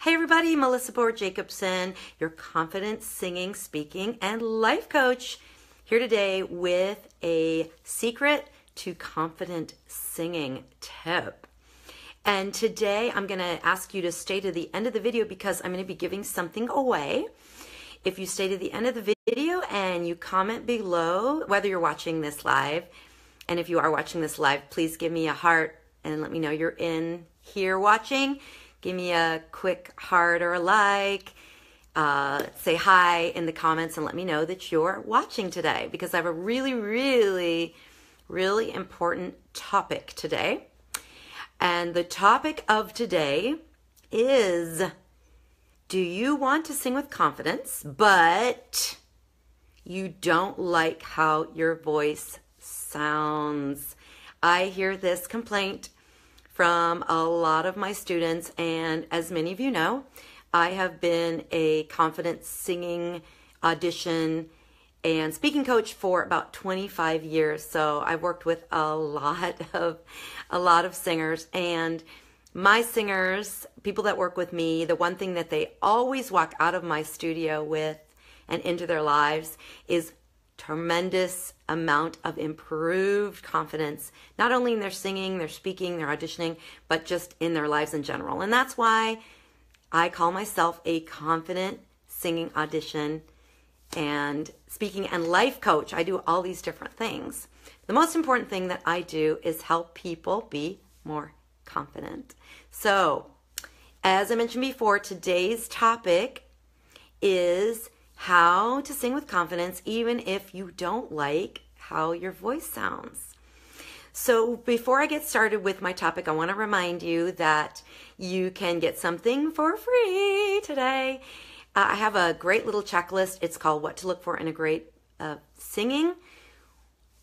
Hey everybody, Melissa Bohr Jacobson, your confident singing, speaking, and life coach, here today with a secret to confident singing tip. And today I'm going to ask you to stay to the end of the video because I'm going to be giving something away. If you stay to the end of the video and you comment below, whether you're watching this live, and if you are watching this live, please give me a heart and let me know you're in here watching. Give me a quick heart or a like. Say hi in the comments and let me know that you're watching today because I have a really important topic today. And the topic of today is, do you want to sing with confidence, but you don't like how your voice sounds? I hear this complaint from a lot of my students, and as many of you know, I have been a confident singing, audition, and speaking coach for about 25 years. So I've worked with a lot of singers, and my singers, people that work with me, the one thing that they always walk out of my studio with and into their lives is tremendous amount of improved confidence, not only in their singing, their speaking, their auditioning, but just in their lives in general. And that's why I call myself a confident singing, audition, and speaking and life coach. I do all these different things. The most important thing that I do is help people be more confident. So, as I mentioned before, today's topic is how to sing with confidence even if you don't like how your voice sounds. So before I get started with my topic, I want to remind you that you can get something for free today. I have a great little checklist. It's called What to Look For in a Great Singing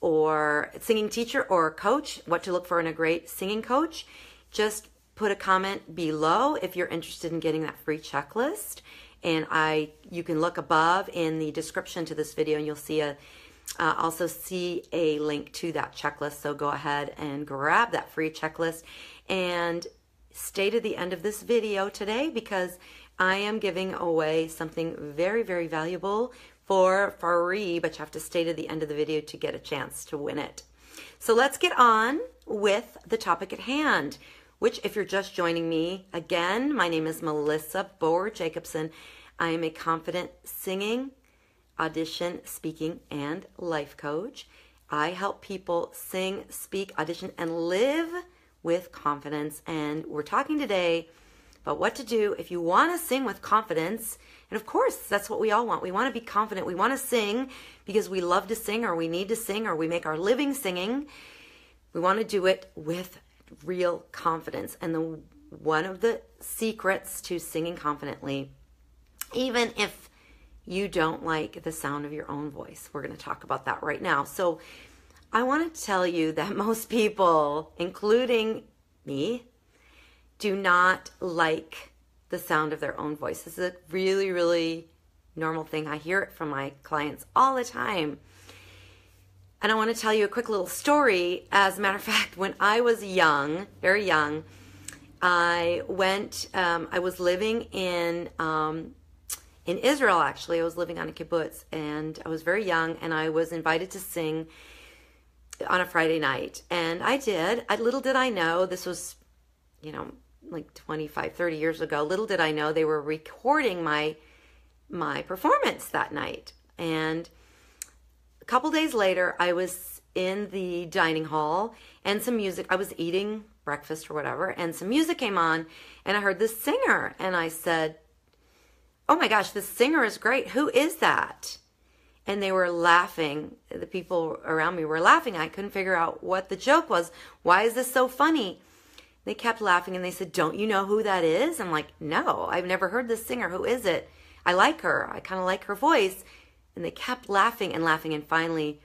Teacher or Coach. What to Look For in a Great Singing Coach. Just put a comment below if you're interested in getting that free checklist. And you can look above in the description to this video and you'll see also see a link to that checklist. So go ahead and grab that free checklist and stay to the end of this video today because I am giving away something very valuable for free, but you have to stay to the end of the video to get a chance to win it. So let's get on with the topic at hand, which, if you're just joining me, again, my name is Melissa Bohr Jacobson. I am a confident singing, audition, speaking, and life coach. I help people sing, speak, audition, and live with confidence. And we're talking today about what to do if you want to sing with confidence. And of course, that's what we all want. We want to be confident. We want to sing because we love to sing, or we need to sing, or we make our living singing. We want to do it with real confidence. And one of the secrets to singing confidently, even if you don't like the sound of your own voice, we're going to talk about that right now. So I want to tell you that most people, including me, do not like the sound of their own voice. This is a really normal thing. I hear it from my clients all the time. And I want to tell you a quick little story. As a matter of fact, when I was young, very young, I was living in Israel, actually. I was living on a kibbutz, and I was very young, and I was invited to sing on a Friday night. And I did. Little did I know, this was, like 25, 30 years ago. Little did I know they were recording my performance that night. And a couple days later, I was in the dining hall, and some music, I was eating breakfast or whatever, and some music came on, and I heard this singer, and I said, "Oh my gosh, this singer is great. Who is that?" And they were laughing. The people around me were laughing. I couldn't figure out what the joke was. Why is this so funny? They kept laughing and they said, "Don't you know who that is?" I'm like, "No, I've never heard this singer. Who is it? I like her. I kind of like her voice." And they kept laughing and laughing, and finally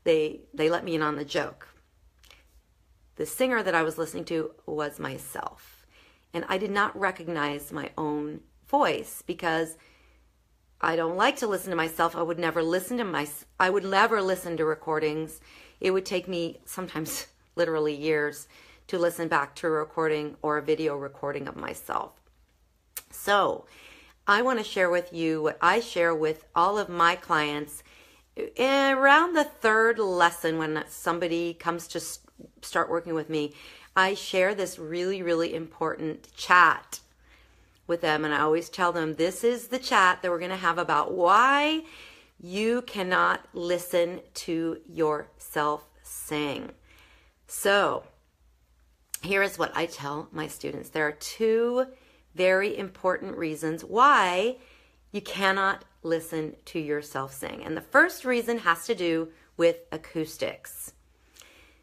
they let me in on the joke. The singer that I was listening to was myself. And I did not recognize my own voice because I don't like to listen to myself. I would never listen to recordings. It would take me sometimes literally years to listen back to a recording or a video recording of myself. So I want to share with you what I share with all of my clients around the third lesson. When somebody comes to start working with me, I share this really, really important chat with them. And I always tell them, this is the chat that we're going to have about why you cannot listen to yourself sing. So here is what I tell my students. There are two very important reasons why you cannot listen to yourself sing. And the first reason has to do with acoustics.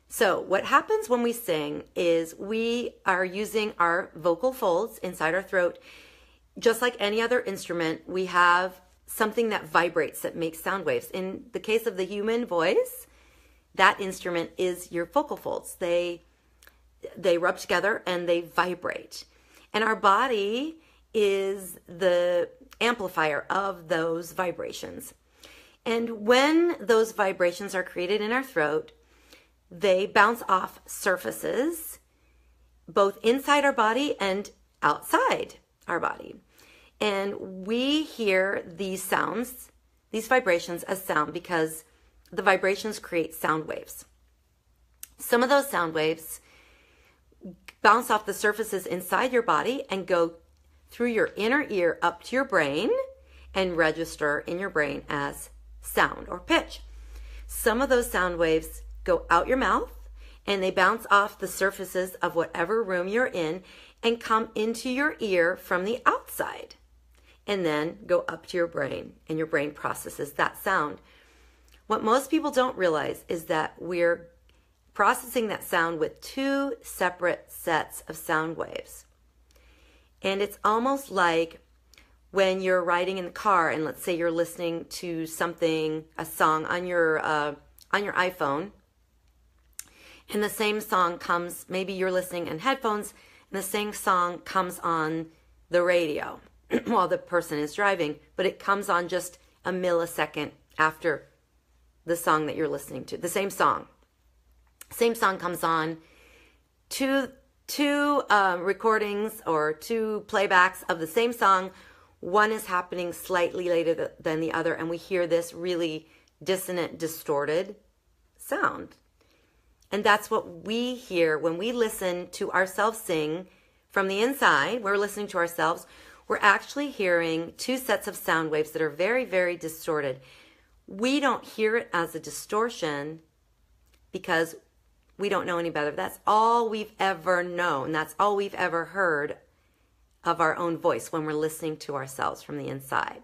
So what happens when we sing is we are using our vocal folds inside our throat. Just like any other instrument, we have something that vibrates, that makes sound waves. In the case of the human voice, that instrument is your vocal folds. They rub together and they vibrate. And our body is the amplifier of those vibrations. And when those vibrations are created in our throat, they bounce off surfaces, both inside our body and outside our body. And we hear these sounds, these vibrations, as sound because the vibrations create sound waves. Some of those sound waves bounce off the surfaces inside your body and go through your inner ear up to your brain and register in your brain as sound or pitch. Some of those sound waves go out your mouth and they bounce off the surfaces of whatever room you're in and come into your ear from the outside and then go up to your brain, and your brain processes that sound. What most people don't realize is that we're processing that sound with two separate sets of sound waves. And it's almost like when you're riding in the car and let's say you're listening to something, a song on your iPhone, and the same song comes, maybe you're listening in headphones, and the same song comes on the radio while the person is driving, but it comes on just a millisecond after the song that you're listening to. The same song. Same song comes on. Two recordings or two playbacks of the same song. One is happening slightly later than the other, and we hear this really dissonant, distorted sound. And that's what we hear when we listen to ourselves sing from the inside. We're listening to ourselves. We're actually hearing two sets of sound waves that are very, very distorted. We don't hear it as a distortion because we don't know any better. That's all we've ever known. That's all we've ever heard of our own voice when we're listening to ourselves from the inside.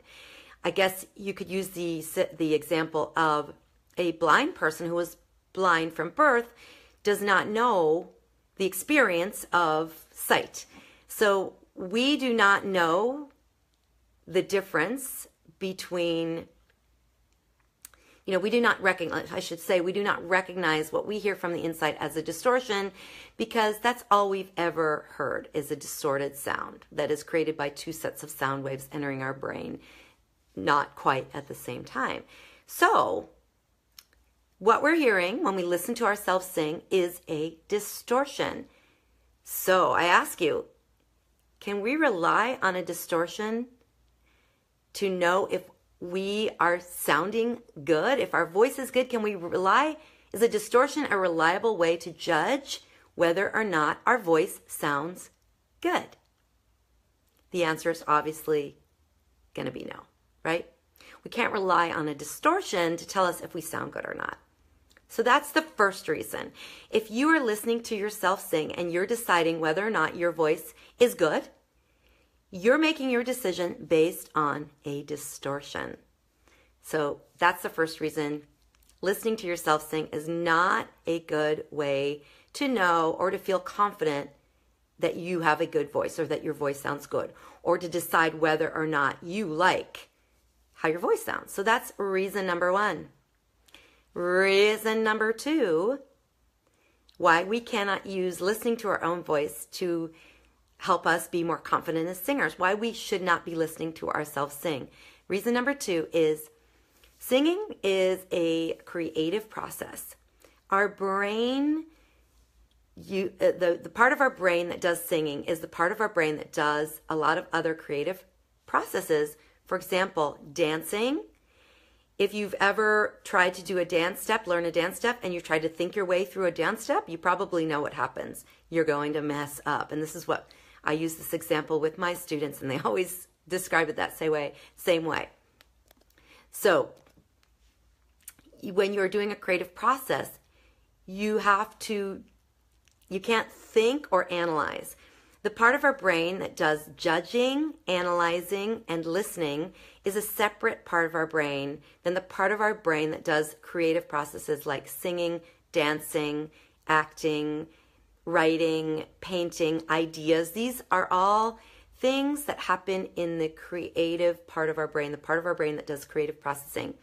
I guess you could use the example of a blind person who was blind from birth, does not know the experience of sight. So we do not know the difference between, we do not recognize, we do not recognize what we hear from the inside as a distortion because that's all we've ever heard is a distorted sound that is created by two sets of sound waves entering our brain, not quite at the same time. So what we're hearing when we listen to ourselves sing is a distortion. So I ask you, can we rely on a distortion to know if we are sounding good? If our voice is good, can we rely? Is a distortion a reliable way to judge whether or not our voice sounds good? The answer is obviously going to be no, right? We can't rely on a distortion to tell us if we sound good or not. So that's the first reason. If you are listening to yourself sing and you're deciding whether or not your voice is good, you're making your decision based on a distortion. So that's the first reason. Listening to yourself sing is not a good way to know or to feel confident that you have a good voice or that your voice sounds good, or to decide whether or not you like how your voice sounds. So that's reason number one. Reason number two, why we cannot use listening to our own voice to help us be more confident as singers, why we should not be listening to ourselves sing. Reason number two is singing is a creative process. Our brain the part of our brain that does singing is the part of our brain that does a lot of other creative processes. For example, dancing. If you've ever tried to do a dance step, learn a dance step, and you try to think your way through a dance step, you probably know what happens. You're going to mess up. And this is what I use this example with my students, and they always describe it that same way. So when you're doing a creative process, you can't think or analyze. The part of our brain that does judging, analyzing, and listening is a separate part of our brain than the part of our brain that does creative processes like singing, dancing, acting, writing, painting, ideas. These are all things that happen in the creative part of our brain, the part of our brain that does creative processing.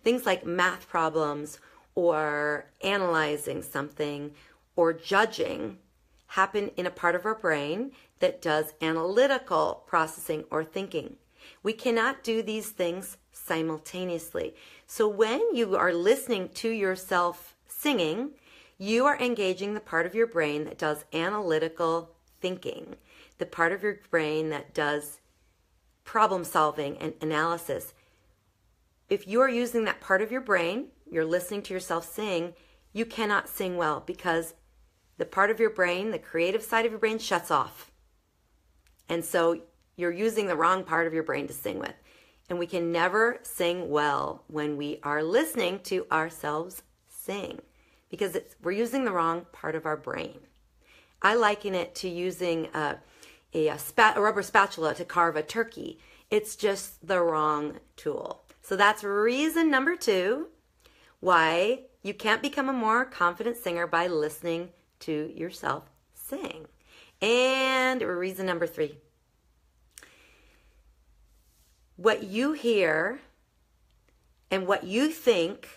Things like math problems or analyzing something or judging happen in a part of our brain that does analytical processing or thinking. We cannot do these things simultaneously. So when you are listening to yourself singing, you are engaging the part of your brain that does analytical thinking, the part of your brain that does problem solving and analysis. If you are using that part of your brain, you're listening to yourself sing, you cannot sing well because the part of your brain, the creative side of your brain, shuts off. And so you're using the wrong part of your brain to sing with. And we can never sing well when we are listening to ourselves sing because we're using the wrong part of our brain. I liken it to using a rubber spatula to carve a turkey. It's just the wrong tool. So that's reason number 2 why you can't become a more confident singer by listening to yourself sing. And reason number 3. What you hear and what you think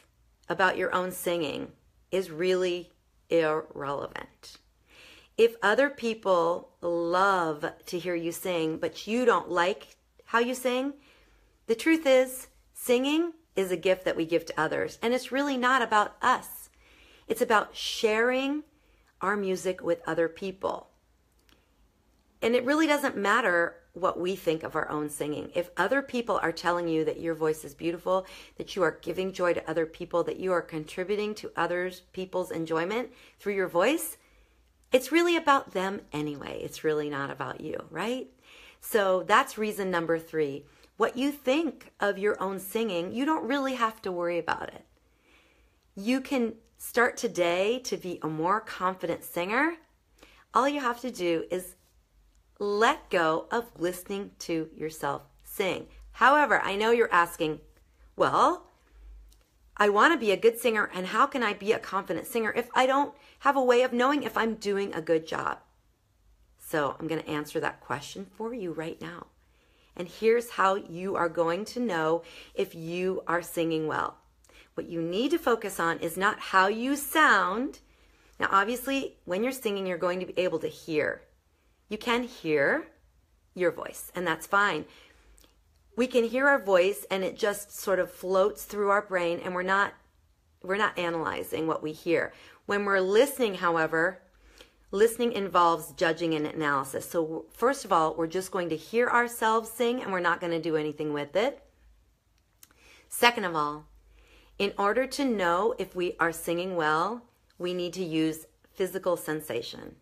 about your own singing is really irrelevant. If other people love to hear you sing, but you don't like how you sing, the truth is, singing is a gift that we give to others. And it's really not about us. It's about sharing our music with other people. And it really doesn't matter what we think of our own singing. If other people are telling you that your voice is beautiful, that you are giving joy to other people, that you are contributing to others people's enjoyment through your voice, it's really about them anyway. It's really not about you, right? So that's reason number 3. What you think of your own singing, you don't really have to worry about it. You can start today to be a more confident singer. All you have to do is let go of listening to yourself sing. However, I know you're asking, well, I want to be a good singer, and how can I be a confident singer if I don't have a way of knowing if I'm doing a good job? So I'm going to answer that question for you right now. And here's how you are going to know if you are singing well. What you need to focus on is not how you sound. Now, obviously, when you're singing, you're going to be able to hear. You can hear your voice, and that's fine. We can hear our voice, and it just sort of floats through our brain, and we're not analyzing what we hear. When we're listening, however, listening involves judging and analysis. So first of all, we're just going to hear ourselves sing, and we're not going to do anything with it. Second of all, in order to know if we are singing well, we need to use physical sensation.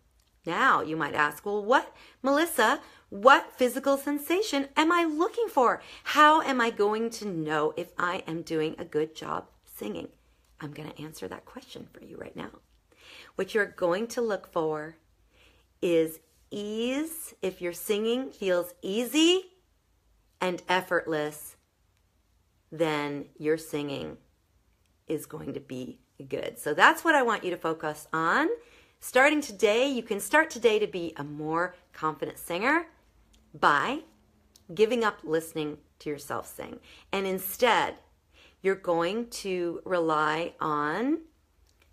Now, you might ask, well, Melissa, what physical sensation am I looking for? How am I going to know if I am doing a good job singing? I'm going to answer that question for you right now. What you're going to look for is ease. If your singing feels easy and effortless, then your singing is going to be good. So that's what I want you to focus on. Starting today, you can start today to be a more confident singer by giving up listening to yourself sing. And instead, you're going to rely on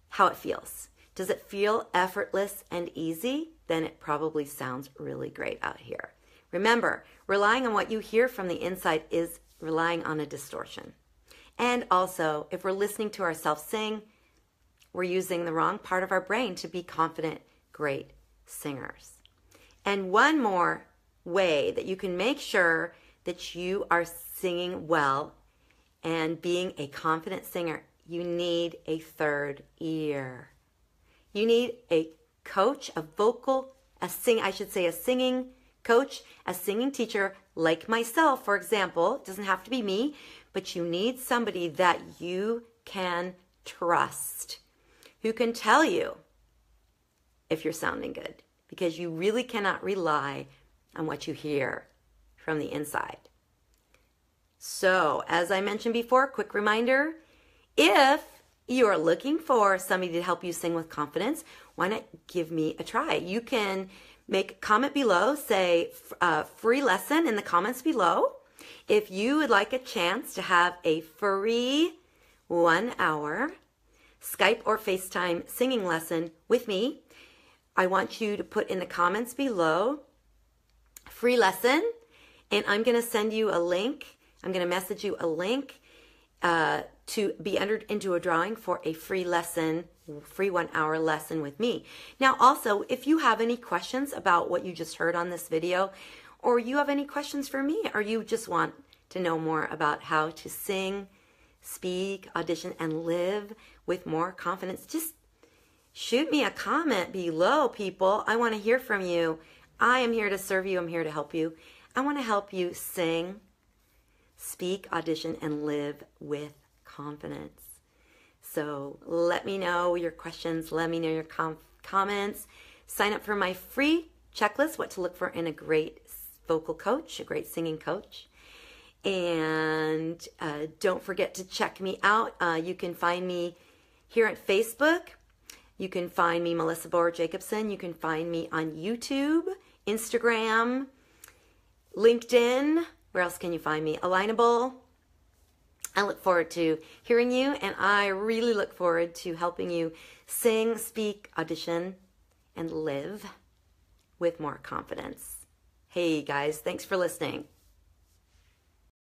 how it feels. Does it feel effortless and easy? Then it probably sounds really great out here. Remember, relying on what you hear from the inside is relying on a distortion. And also, if we're listening to ourselves sing, we're using the wrong part of our brain to be confident, great singers. And one more way that you can make sure that you are singing well and being a confident singer, you need a third ear. You need a coach, a singing coach, a singing teacher like myself, for example. It doesn't have to be me, but you need somebody that you can trust, who can tell you if you're sounding good, because you really cannot rely on what you hear from the inside. So, as I mentioned before, quick reminder, if you're looking for somebody to help you sing with confidence, why not give me a try? You can make a comment below, say free lesson in the comments below. If you would like a chance to have a free 1 hour Skype or FaceTime singing lesson with me, I want you to put in the comments below, free lesson, and I'm going to send you a link. I'm going to message you a link to be entered into a drawing for a free lesson, free 1 hour lesson with me. Now, also, if you have any questions about what you just heard on this video, or you have any questions for me, or you just want to know more about how to sing, speak, audition, and live with more confidence, just shoot me a comment below, people. I want to hear from you. I am here to serve you. I'm here to help you. I want to help you sing, speak, audition, and live with confidence. So let me know your questions. Let me know your comments. Sign up for my free checklist, what to look for in a great vocal coach, a great singing coach. And don't forget to check me out. You can find me here at Facebook. You can find me, Melissa Boer Jacobson. You can find me on YouTube, Instagram, LinkedIn. Where else can you find me? Alignable. I look forward to hearing you, and I really look forward to helping you sing, speak, audition, and live with more confidence. Hey guys, thanks for listening.